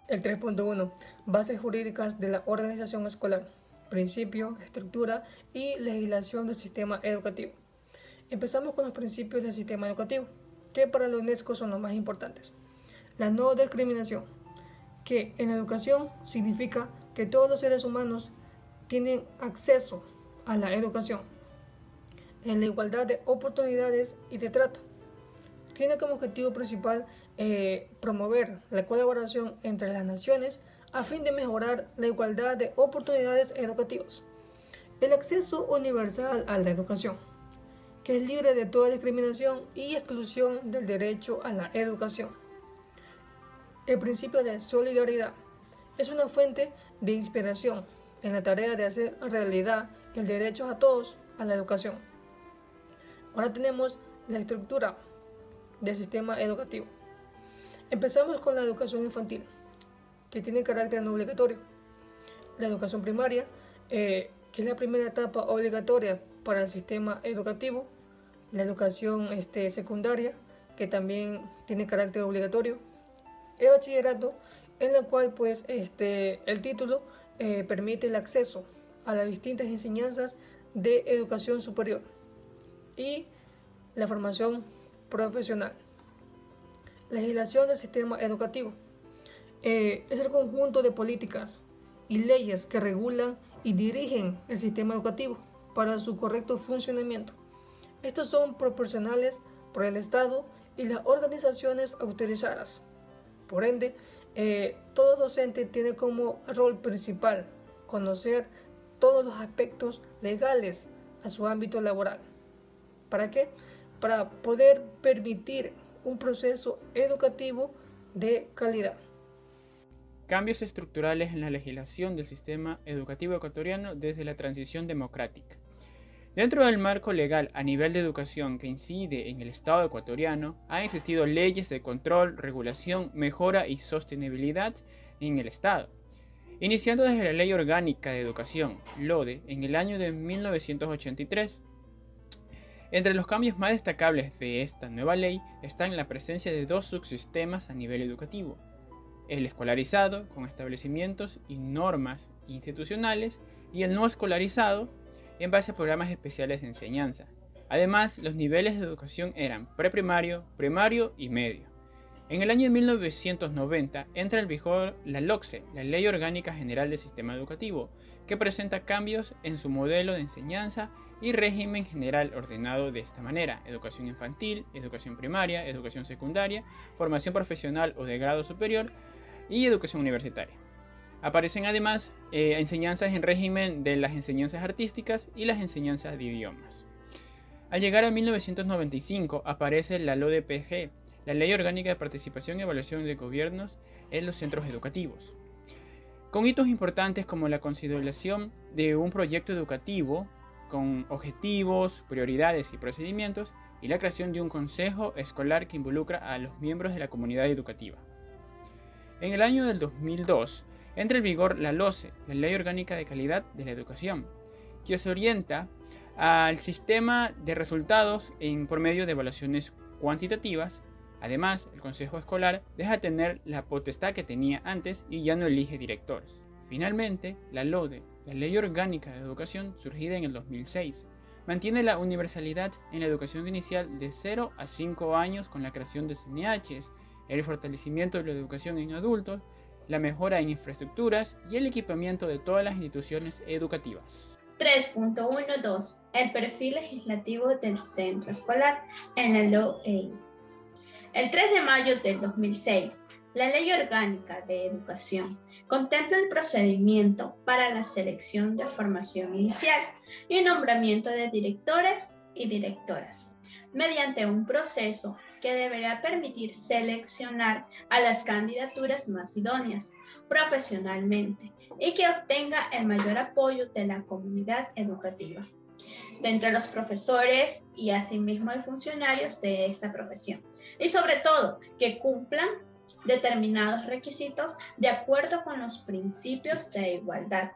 El 3.1. Bases jurídicas de la organización escolar. Principio, estructura y legislación del sistema educativo. Empezamos con los principios del sistema educativo, que para la UNESCO son los más importantes. La no discriminación, que en la educación significa que todos los seres humanos tienen acceso a la educación, en la igualdad de oportunidades y de trato. Tiene como objetivo principal promover la colaboración entre las naciones a fin de mejorar la igualdad de oportunidades educativas. El acceso universal a la educación, que es libre de toda discriminación y exclusión del derecho a la educación. El principio de solidaridad es una fuente de inspiración en la tarea de hacer realidad el derecho a todos a la educación. Ahora tenemos la estructura del sistema educativo. Empezamos con la educación infantil, que tiene carácter no obligatorio. La educación primaria, que es la primera etapa obligatoria para el sistema educativo. La educación secundaria, que también tiene carácter obligatorio. El bachillerato, en el cual pues el título permite el acceso a las distintas enseñanzas de educación superior. Y la formación profesional. Legislación del sistema educativo. Es el conjunto de políticas y leyes que regulan y dirigen el sistema educativo para su correcto funcionamiento. Estos son proporcionales por el Estado y las organizaciones autorizadas. Por ende, todo docente tiene como rol principal conocer todos los aspectos legales a su ámbito laboral. ¿Para qué? Para poder permitir un proceso educativo de calidad. Cambios estructurales en la legislación del sistema educativo ecuatoriano desde la transición democrática. Dentro del marco legal a nivel de educación que incide en el Estado ecuatoriano, han existido leyes de control, regulación, mejora y sostenibilidad en el Estado. Iniciando desde la Ley Orgánica de Educación, LODE, en el año de 1983. Entre los cambios más destacables de esta nueva ley están la presencia de dos subsistemas a nivel educativo: el escolarizado, con establecimientos y normas institucionales, y el no escolarizado, en base a programas especiales de enseñanza. Además, los niveles de educación eran preprimario, primario y medio. En el año de 1990 entra en vigor la LOCSE, la Ley Orgánica General del Sistema Educativo, que presenta cambios en su modelo de enseñanza y régimen general ordenado de esta manera: educación infantil, educación primaria, educación secundaria, formación profesional o de grado superior y educación universitaria. Aparecen además enseñanzas en régimen de las enseñanzas artísticas y las enseñanzas de idiomas. Al llegar a 1995 aparece la LODPG, la Ley Orgánica de Participación y Evaluación de Gobiernos en los Centros Educativos, con hitos importantes como la consideración de un proyecto educativo con objetivos, prioridades y procedimientos, y la creación de un consejo escolar que involucra a los miembros de la comunidad educativa. En el año del 2002 entra en vigor la LOCE, la Ley Orgánica de Calidad de la Educación, que se orienta al sistema de resultados por medio de evaluaciones cuantitativas. Además, el Consejo Escolar deja de tener la potestad que tenía antes y ya no elige directores. Finalmente, la LODE, la Ley Orgánica de Educación, surgida en el 2006, mantiene la universalidad en la educación inicial de 0 a 5 años con la creación de CNHs, el fortalecimiento de la educación en adultos, la mejora en infraestructuras y el equipamiento de todas las instituciones educativas. 3.12. El perfil legislativo del centro escolar en la LOE. El 3 de mayo del 2006, la Ley Orgánica de Educación contempla el procedimiento para la selección de formación inicial y nombramiento de directores y directoras, mediante un proceso que deberá permitir seleccionar a las candidaturas más idóneas profesionalmente y que obtenga el mayor apoyo de la comunidad educativa, de entre los profesores y asimismo de funcionarios de esta profesión, y sobre todo que cumplan determinados requisitos de acuerdo con los principios de igualdad,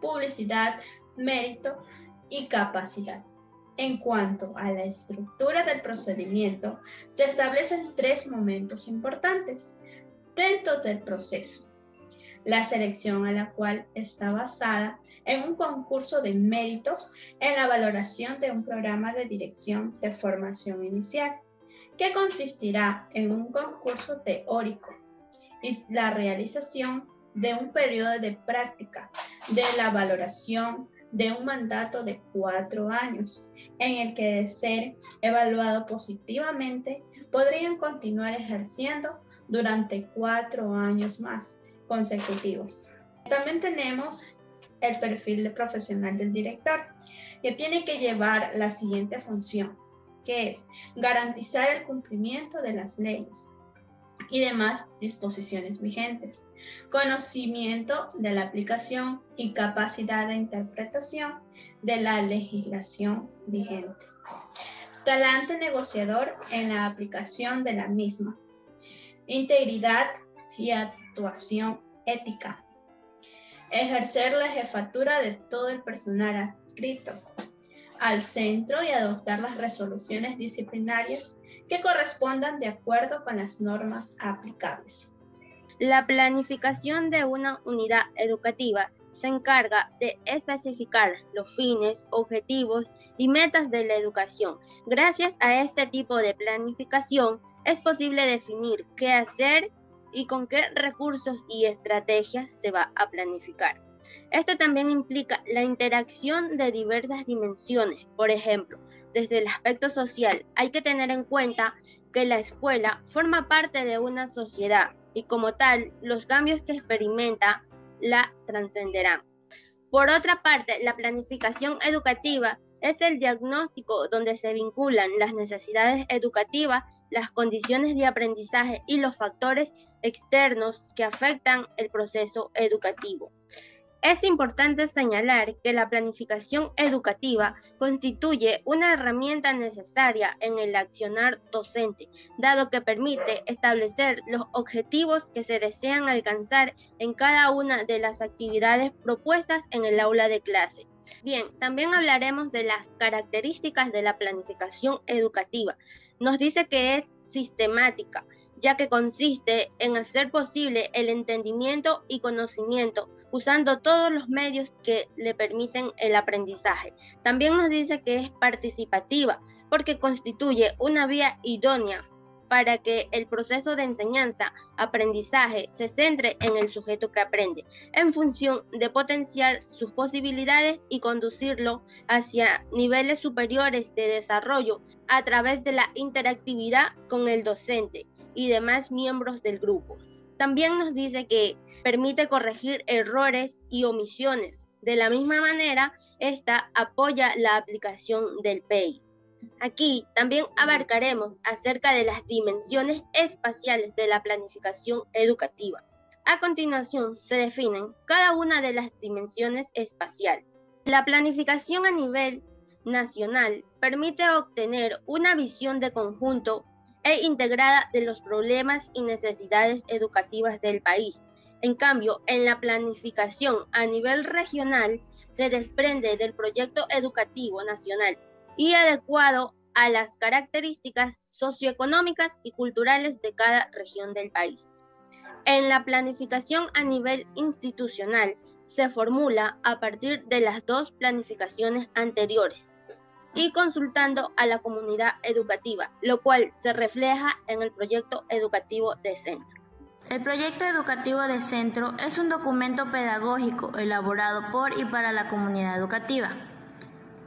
publicidad, mérito y capacidad. En cuanto a la estructura del procedimiento, se establecen 3 momentos importantes dentro del proceso. la selección a la cual está basada en un concurso de méritos en la valoración de un programa de dirección de formación inicial, que consistirá en un concurso teórico y la realización de un periodo de práctica de la valoración de un mandato de 4 años, en el que de ser evaluado positivamente podrían continuar ejerciendo durante 4 años más consecutivos. También tenemos el perfil de profesional del director, que tiene que llevar la siguiente función, que es garantizar el cumplimiento de las leyes y demás disposiciones vigentes, conocimiento de la aplicación y capacidad de interpretación de la legislación vigente, talante negociador en la aplicación de la misma, integridad y actuación ética, ejercer la jefatura de todo el personal adscrito al centro y adoptar las resoluciones disciplinarias que correspondan de acuerdo con las normas aplicables. La planificación de una unidad educativa se encarga de especificar los fines, objetivos y metas de la educación. Gracias a este tipo de planificación es posible definir qué hacer y con qué recursos y estrategias se va a planificar. Esto también implica la interacción de diversas dimensiones. Por ejemplo, desde el aspecto social, hay que tener en cuenta que la escuela forma parte de una sociedad y como tal, los cambios que experimenta la trascenderán. Por otra parte, la planificación educativa es el diagnóstico donde se vinculan las necesidades educativas, las condiciones de aprendizaje y los factores externos que afectan el proceso educativo. Es importante señalar que la planificación educativa constituye una herramienta necesaria en el accionar docente, dado que permite establecer los objetivos que se desean alcanzar en cada una de las actividades propuestas en el aula de clase. Bien, también hablaremos de las características de la planificación educativa. Nos dice que es sistemática, ya que consiste en hacer posible el entendimiento y conocimiento usando todos los medios que le permiten el aprendizaje. También nos dice que es participativa, porque constituye una vía idónea para que el proceso de enseñanza-aprendizaje se centre en el sujeto que aprende, en función de potenciar sus posibilidades y conducirlo hacia niveles superiores de desarrollo a través de la interactividad con el docente y demás miembros del grupo. También nos dice que permite corregir errores y omisiones. De la misma manera, esta apoya la aplicación del PEI. Aquí también abarcaremos acerca de las dimensiones espaciales de la planificación educativa. A continuación, se definen cada una de las dimensiones espaciales. La planificación a nivel nacional permite obtener una visión de conjunto e integrada de los problemas y necesidades educativas del país. En cambio, en la planificación a nivel regional se desprende del proyecto educativo nacional y adecuado a las características socioeconómicas y culturales de cada región del país. En la planificación a nivel institucional se formula a partir de las dos planificaciones anteriores y consultando a la comunidad educativa, lo cual se refleja en el proyecto educativo de centro. El proyecto educativo de centro es un documento pedagógico elaborado por y para la comunidad educativa.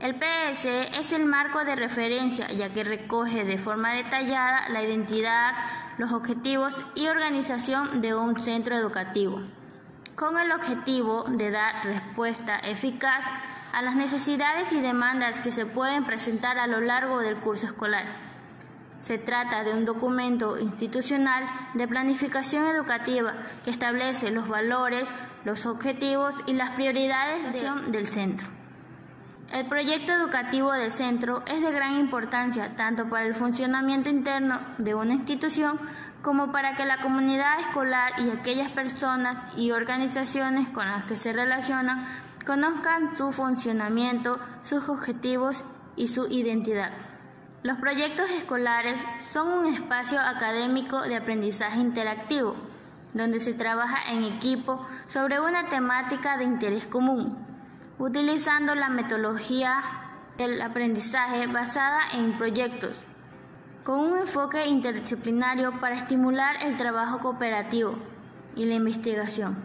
El PS es el marco de referencia, ya que recoge de forma detallada la identidad, los objetivos y organización de un centro educativo, con el objetivo de dar respuesta eficaz a las necesidades y demandas que se pueden presentar a lo largo del curso escolar. Se trata de un documento institucional de planificación educativa que establece los valores, los objetivos y las prioridades del centro. El proyecto educativo de centro es de gran importancia tanto para el funcionamiento interno de una institución como para que la comunidad escolar y aquellas personas y organizaciones con las que se relacionan conozcan su funcionamiento, sus objetivos y su identidad. Los proyectos escolares son un espacio académico de aprendizaje interactivo. donde se trabaja en equipo sobre una temática de interés común, utilizando la metodología del aprendizaje basada en proyectos, con un enfoque interdisciplinario para estimular el trabajo cooperativo y la investigación,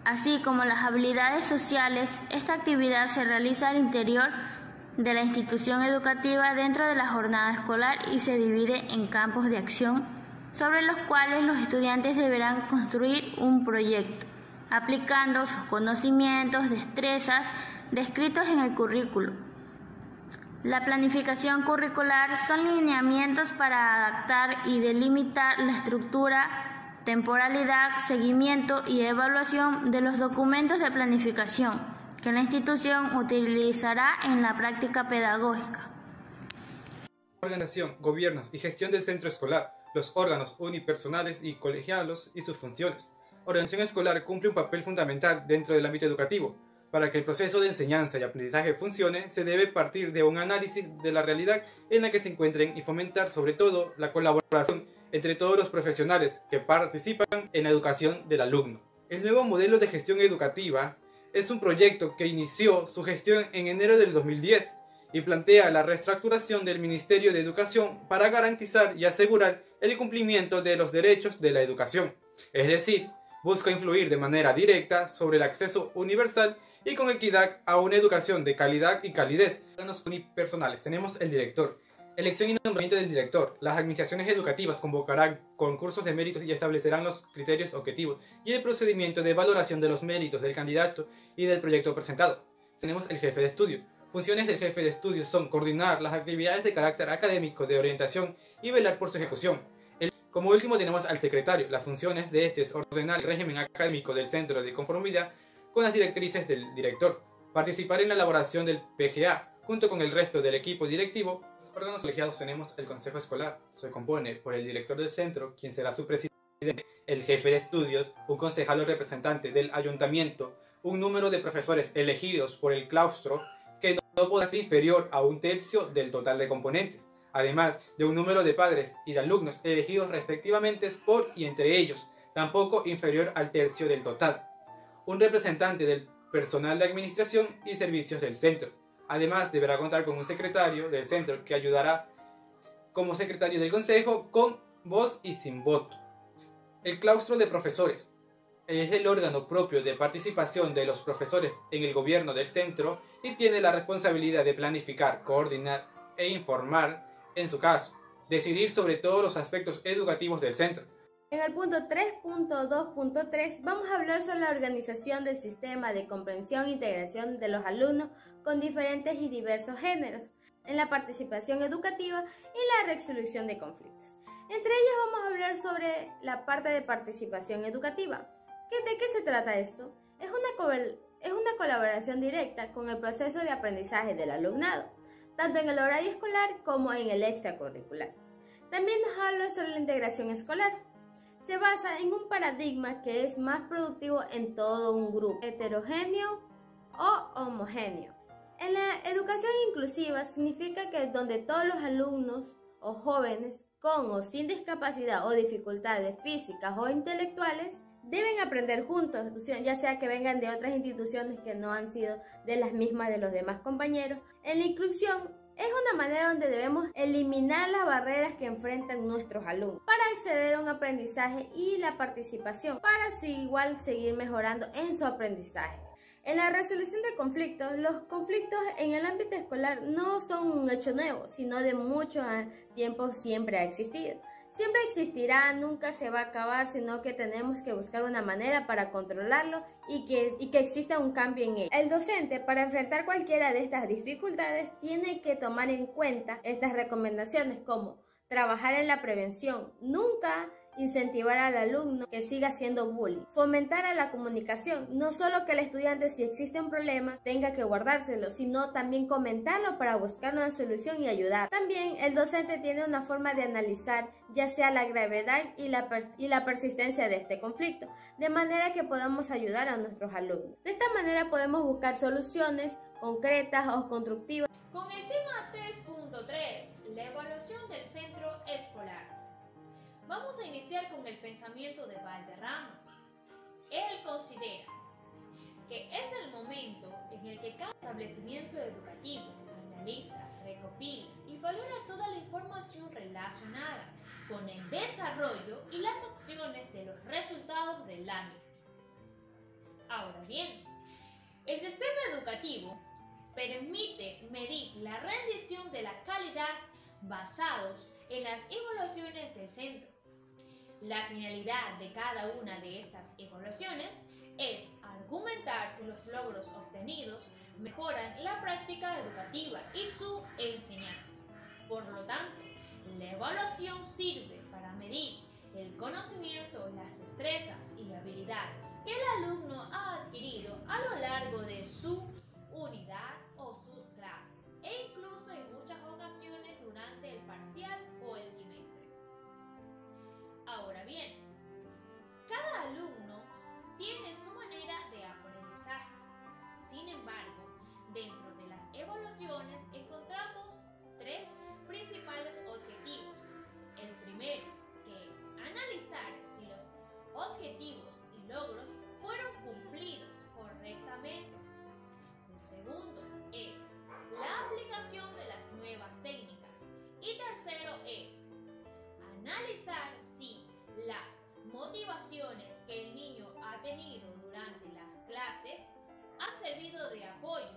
así como las habilidades sociales. Esta actividad se realiza al interior de la institución educativa dentro de la jornada escolar y se divide en campos de acción sobre los cuales los estudiantes deberán construir un proyecto, aplicando sus conocimientos, destrezas descritos en el currículo. La planificación curricular son lineamientos para adaptar y delimitar la estructura, temporalidad, seguimiento y evaluación de los documentos de planificación que la institución utilizará en la práctica pedagógica. Organización, gobiernos y gestión del centro escolar, los órganos unipersonales y colegiados y sus funciones. Organización escolar cumple un papel fundamental dentro del ámbito educativo. Para que el proceso de enseñanza y aprendizaje funcione, se debe partir de un análisis de la realidad en la que se encuentren y fomentar sobre todo la colaboración entre todos los profesionales que participan en la educación del alumno. El nuevo modelo de gestión educativa es un proyecto que inició su gestión en enero del 2010 y plantea la reestructuración del Ministerio de Educación para garantizar y asegurar el cumplimiento de los derechos de la educación. Es decir, busca influir de manera directa sobre el acceso universal y con equidad a una educación de calidad y calidez. Órganos unipersonales. Tenemos el director. Elección y nombramiento del director. Las administraciones educativas convocarán concursos de méritos y establecerán los criterios objetivos y el procedimiento de valoración de los méritos del candidato y del proyecto presentado. Tenemos el jefe de estudio. Funciones del jefe de estudio son coordinar las actividades de carácter académico de orientación y velar por su ejecución. Como último tenemos al secretario. Las funciones de este es ordenar el régimen académico del centro de conformidad con las directrices del director, participar en la elaboración del PGA junto con el resto del equipo directivo. Los órganos colegiados tenemos el consejo escolar. Se compone por el director del centro, quien será su presidente, el jefe de estudios, un concejal o representante del ayuntamiento, un número de profesores elegidos por el claustro que no podrá ser inferior a 1/3 del total de componentes, además de un número de padres y de alumnos elegidos respectivamente por y entre ellos, tampoco inferior al 1/3 del total. Un representante del personal de administración y servicios del centro. Además, deberá contar con un secretario del centro que ayudará como secretario del consejo con voz y sin voto. El claustro de profesores es el órgano propio de participación de los profesores en el gobierno del centro y tiene la responsabilidad de planificar, coordinar e informar, en su caso, decidir sobre todos los aspectos educativos del centro. En el punto 3.2.3 vamos a hablar sobre la organización del sistema de comprensión e integración de los alumnos con diferentes y diversos géneros, en la participación educativa y la resolución de conflictos. Entre ellas vamos a hablar sobre la parte de participación educativa. ¿De qué se trata esto? Es una colaboración directa con el proceso de aprendizaje del alumnado, tanto en el horario escolar como en el extracurricular. También nos habla sobre la integración escolar. Se basa en un paradigma que es más productivo en todo un grupo, heterogéneo o homogéneo. En la educación inclusiva significa que donde todos los alumnos o jóvenes con o sin discapacidad o dificultades físicas o intelectuales deben aprender juntos, ya sea que vengan de otras instituciones que no han sido de las mismas de los demás compañeros. En la inclusión es una manera donde debemos eliminar las barreras que enfrentan nuestros alumnos para acceder a un aprendizaje y la participación, para así igual seguir mejorando en su aprendizaje. En la resolución de conflictos, los conflictos en el ámbito escolar no son un hecho nuevo, sino de mucho tiempo siempre ha existido. Siempre existirá, nunca se va a acabar, sino que tenemos que buscar una manera para controlarlo y que exista un cambio en él. El docente, para enfrentar cualquiera de estas dificultades, tiene que tomar en cuenta estas recomendaciones como trabajar en la prevención, nunca incentivar al alumno que siga haciendo bullying, fomentar a la comunicación, no solo que el estudiante si existe un problema tenga que guardárselo, sino también comentarlo para buscar una solución y ayudar. También el docente tiene una forma de analizar ya sea la gravedad y la persistencia de este conflicto, de manera que podamos ayudar a nuestros alumnos. De esta manera podemos buscar soluciones concretas o constructivas. Con el tema 3.3, la evaluación del centro escolar. Vamos a iniciar con el pensamiento de Valderrama. Él considera que es el momento en el que cada establecimiento educativo analiza, recopila y valora toda la información relacionada con el desarrollo y las acciones de los resultados del ámbito. Ahora bien, el sistema educativo permite medir la rendición de la calidad basados en las evaluaciones del centro. La finalidad de cada una de estas evaluaciones es argumentar si los logros obtenidos mejoran la práctica educativa y su enseñanza. Por lo tanto, la evaluación sirve para medir el conocimiento, las destrezas y habilidades que el alumno ha adquirido a lo largo de su unidad o sus clases, e incluso en muchas ocasiones durante el parcial o el trimestre. Ahora bien, cada alumno tiene su manera de aprendizaje. Sin embargo, dentro de las evaluaciones encontramos tres principales objetivos. El primero, que es analizar si los objetivos y logros fueron cumplidos correctamente. El segundo es la aplicación de las nuevas técnicas. Y tercero es analizar si las motivaciones que el niño ha tenido durante las clases ha servido de apoyo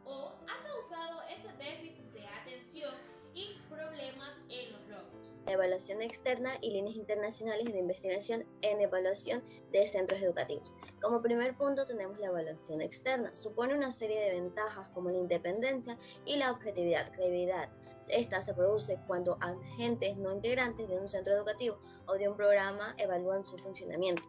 o ha causado ese déficit de atención y problemas en los logros. Evaluación externa y líneas internacionales de investigación en evaluación de centros educativos. Como primer punto tenemos la evaluación externa. Supone una serie de ventajas como la independencia y la objetividad, credibilidad. Esta se produce cuando agentes no integrantes de un centro educativo o de un programa evalúan su funcionamiento.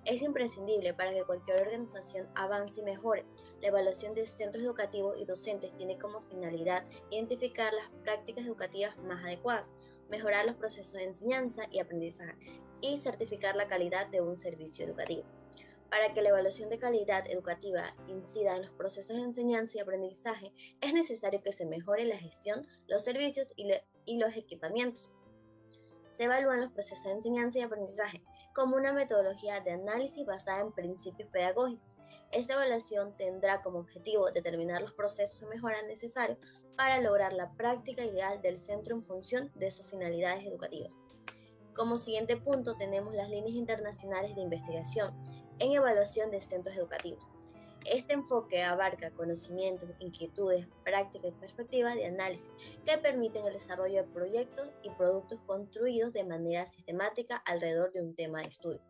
Es imprescindible para que cualquier organización avance y mejore. La evaluación de centros educativos y docentes tiene como finalidad identificar las prácticas educativas más adecuadas, mejorar los procesos de enseñanza y aprendizaje y certificar la calidad de un servicio educativo. Para que la evaluación de calidad educativa incida en los procesos de enseñanza y aprendizaje, es necesario que se mejore la gestión, los servicios y los equipamientos. Se evalúan los procesos de enseñanza y aprendizaje como una metodología de análisis basada en principios pedagógicos. Esta evaluación tendrá como objetivo determinar los procesos de mejora necesarios para lograr la práctica ideal del centro en función de sus finalidades educativas. Como siguiente punto tenemos las líneas internacionales de investigación en evaluación de centros educativos. Este enfoque abarca conocimientos, inquietudes, prácticas y perspectivas de análisis que permiten el desarrollo de proyectos y productos construidos de manera sistemática alrededor de un tema de estudio.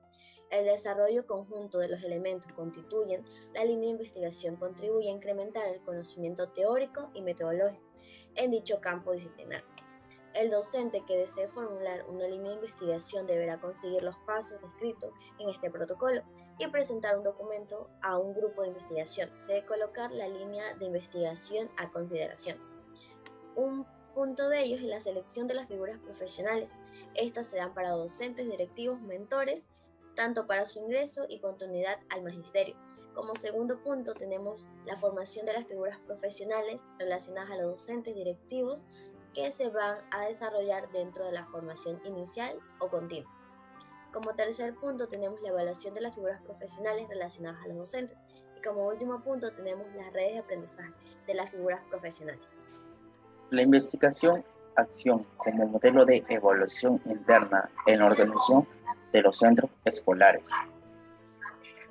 El desarrollo conjunto de los elementos que constituyen la línea de investigación contribuye a incrementar el conocimiento teórico y metodológico en dicho campo disciplinar. El docente que desee formular una línea de investigación deberá conseguir los pasos descritos en este protocolo y presentar un documento a un grupo de investigación. Se debe colocar la línea de investigación a consideración. Un punto de ellos es la selección de las figuras profesionales. Estas se dan para docentes, directivos, mentores, tanto para su ingreso y continuidad al magisterio. Como segundo punto tenemos la formación de las figuras profesionales relacionadas a los docentes directivos que se van a desarrollar dentro de la formación inicial o continua. Como tercer punto tenemos la evaluación de las figuras profesionales relacionadas a los docentes. Y como último punto tenemos las redes de aprendizaje de las figuras profesionales. La investigación-acción como modelo de evaluación interna en la organización de los centros escolares.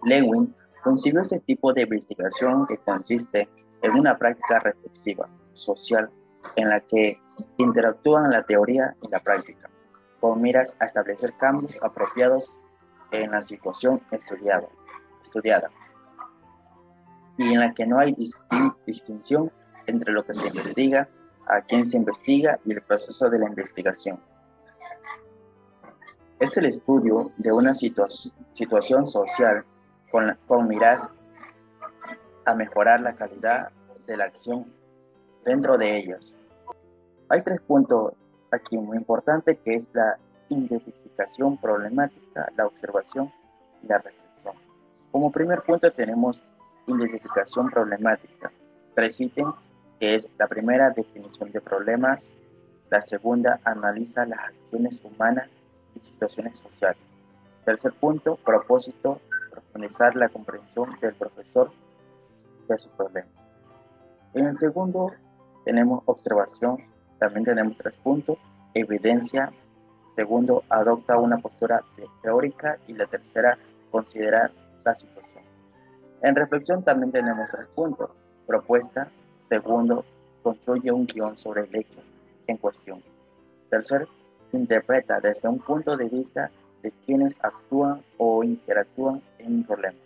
Lewin concibió este tipo de investigación que consiste en una práctica reflexiva, social, en la que interactúan la teoría y la práctica, con miras a establecer cambios apropiados en la situación estudiada, y en la que no hay distinción entre lo que se investiga, a quién se investiga y el proceso de la investigación. Es el estudio de una situación social con miras a mejorar la calidad de la acción dentro de ellas. Hay tres puntos aquí muy importantes, que es la identificación problemática, la observación y la reflexión. Como primer punto tenemos identificación problemática. Tres ítems, que es la primera, definición de problemas, la segunda, analiza las acciones humanas y situaciones sociales. Tercer punto, propósito, profundizar la comprensión del profesor de su problema. En el segundo tenemos observación, también tenemos 3 puntos, evidencia. Segundo, adopta una postura teórica y la tercera, considerar la situación. En reflexión también tenemos 3 puntos, propuesta. Segundo, construye un guión sobre el hecho en cuestión. Tercer, interpreta desde un punto de vista de quienes actúan o interactúan en un problema.